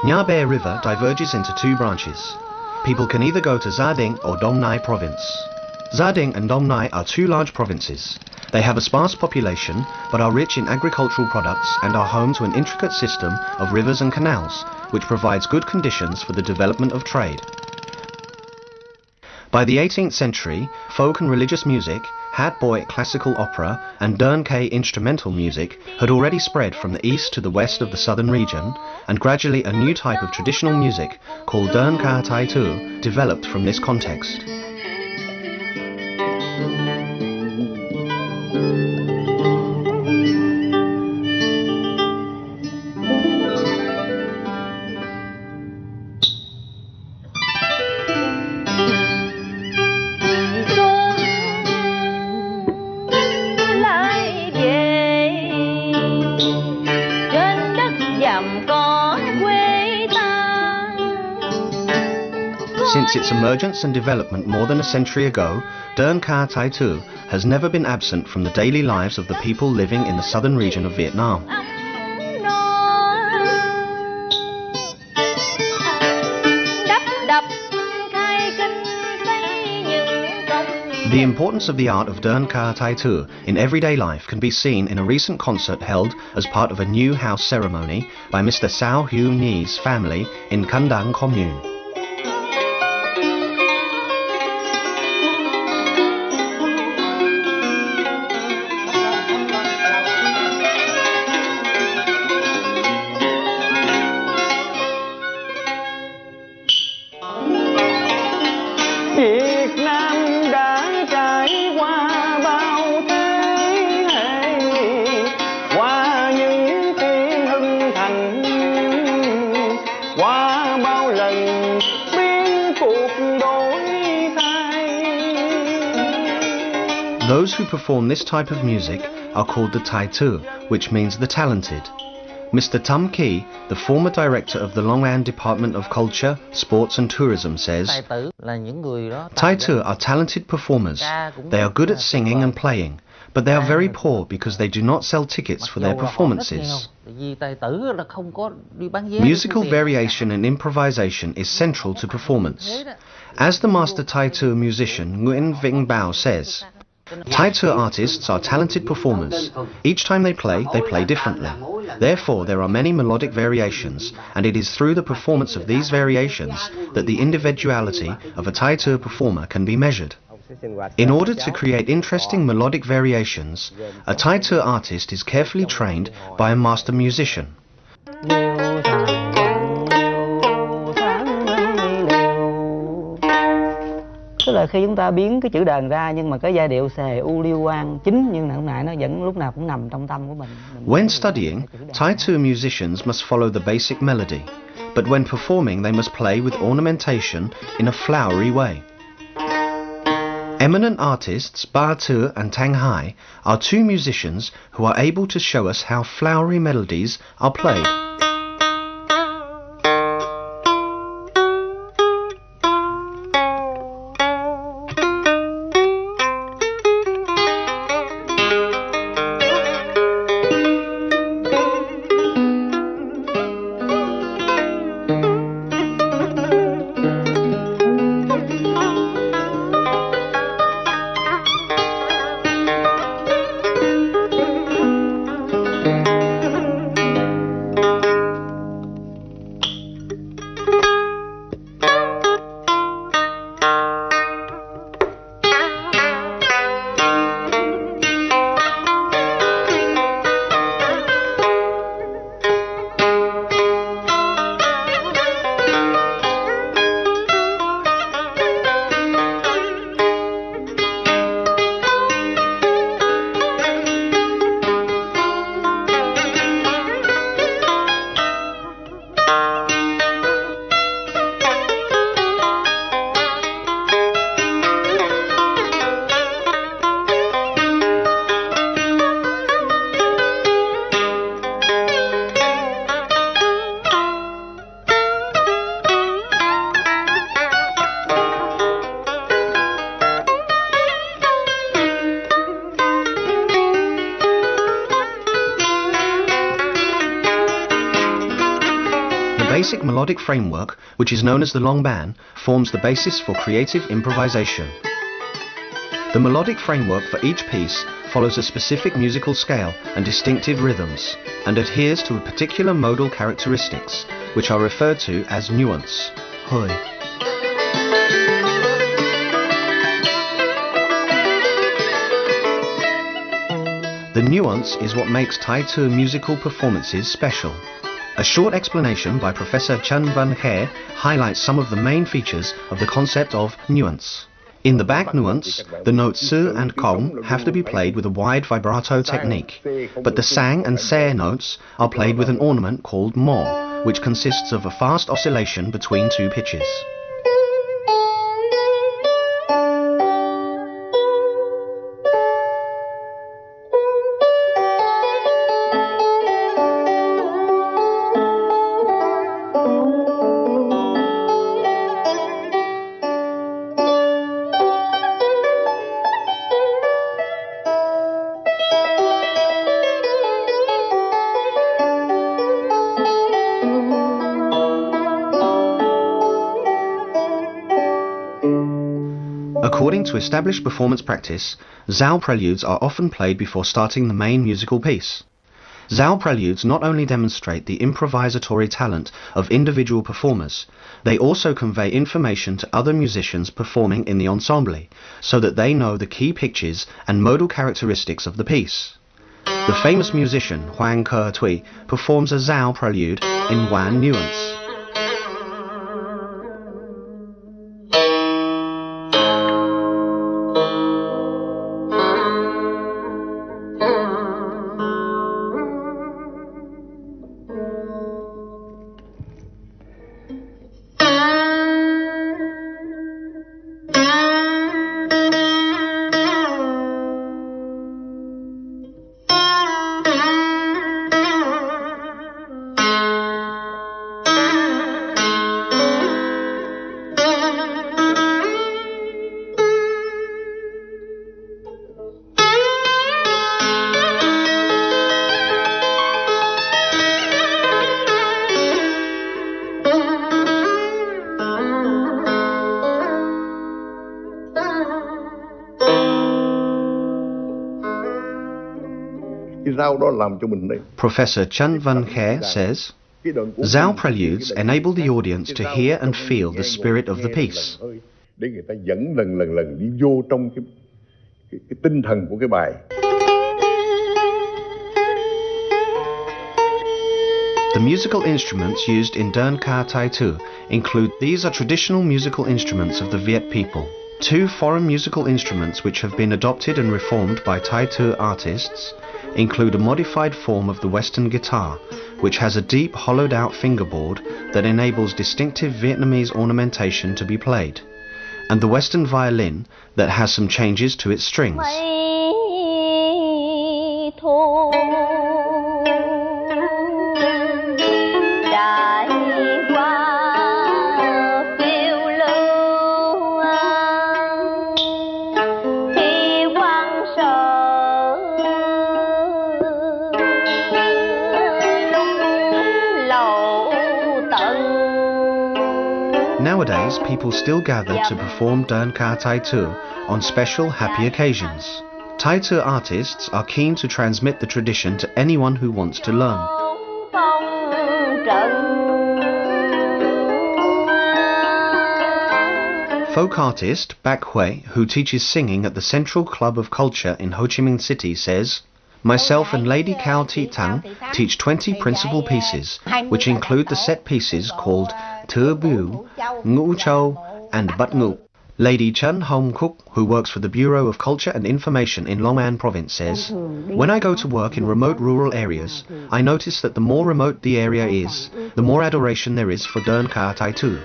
Nha Be River diverges into two branches. People can either go to Gia Dinh or Dong Nai province. Gia Dinh and Dong Nai are two large provinces. They have a sparse population but are rich in agricultural products and are home to an intricate system of rivers and canals, which provides good conditions for the development of trade. By the 18th century, folk and religious music, Hat Boy classical opera and Đờn Ca instrumental music had already spread from the east to the west of the southern region, and gradually a new type of traditional music called Đờn Ca Tai Tu developed from this context. Since its emergence and development more than a century ago, Đờn Ca Tai Tu has never been absent from the daily lives of the people living in the southern region of Vietnam. The importance of the art of Đờn Ca Tai Tu in everyday life can be seen in a recent concert held as part of a new house ceremony by Mr. Sao Hu Nhi's family in Can Dang commune. Việt Nam đã trải qua bao thế hệ, qua những phiên hưng thành, qua bao lần biến cuộc đổi thay. Those who perform this type of music are called the Tai Tu, which means the talented. Mr. Tam Ki, the former director of the Long An Department of Culture, Sports and Tourism, says, Tai Tu are talented performers. They are good at singing and playing, but they are very poor because they do not sell tickets for their performances. Musical variation and improvisation is central to performance. As the master Tai Tu musician Nguyen Vinh Bao says, Tai Tu artists are talented performers. Each time they play differently. Therefore, there are many melodic variations, and it is through the performance of these variations that the individuality of a Tai Tu performer can be measured. In order to create interesting melodic variations, a Tai Tu artist is carefully trained by a master musician. Tức là khi chúng ta biến cái chữ đờn ra nhưng mà cái giai điệu xề u liêu quan chính nhưng hôm nay nó vẫn lúc nào cũng nằm trong tâm của mình. When studying, Tai Tu musicians must follow the basic melody, but when performing they must play with ornamentation in a flowery way. Eminent artists Ba Tu and Tang Hai are two musicians who are able to show us how flowery melodies are played. basic melodic framework, which is known as the long ban, forms the basis for creative improvisation. The melodic framework for each piece follows a specific musical scale and distinctive rhythms, and adheres to a particular modal characteristics, which are referred to as nuance. Hơi. The nuance is what makes Thai tour musical performances special. A short explanation by Professor Chan Van Khae highlights some of the main features of the concept of nuance. In the back nuance, the notes sư and kong have to be played with a wide vibrato technique, but the sang and se notes are played with an ornament called mo, which consists of a fast oscillation between two pitches. According to established performance practice, Zao preludes are often played before starting the main musical piece. Zao preludes not only demonstrate the improvisatory talent of individual performers, they also convey information to other musicians performing in the ensemble, so that they know the key pitches and modal characteristics of the piece. The famous musician Hoang Ke Thuy performs a Zao prelude in Wan nuance. Professor Chan Van Khae says, Zao preludes enable the audience to hear and feel the spirit of the piece. The musical instruments used in Đờn Ca Tai Tu include these are traditional musical instruments of the Viet people. Two foreign musical instruments which have been adopted and reformed by Thai tour artists include a modified form of the Western guitar, which has a deep hollowed-out fingerboard that enables distinctive Vietnamese ornamentation to be played, and the Western violin that has some changes to its strings. Nowadays, people still gather to perform Đờn Ca Tai Tu on special happy occasions. Thai tour artists are keen to transmit the tradition to anyone who wants to learn. Folk artist Bac Huệ, who teaches singing at the Central Club of Culture in Ho Chi Minh City, says, myself and Lady Cao Thị Thắng teach 20 principal pieces, which include the set pieces called Thừa Biu, Ngũ Châu, and Bắt Ngũ. Lady Chen Hong Kuk, who works for the Bureau of Culture and Information in Long An Province, says, when I go to work in remote rural areas, I notice that the more remote the area is, the more adoration there is for Đờn Ca Tai Tu.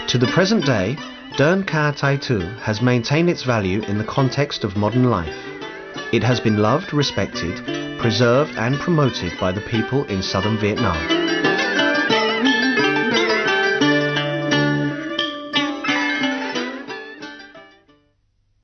To the present day, Đờn Ca Tai Tu has maintained its value in the context of modern life. It has been loved, respected, preserved and promoted by the people in southern Vietnam.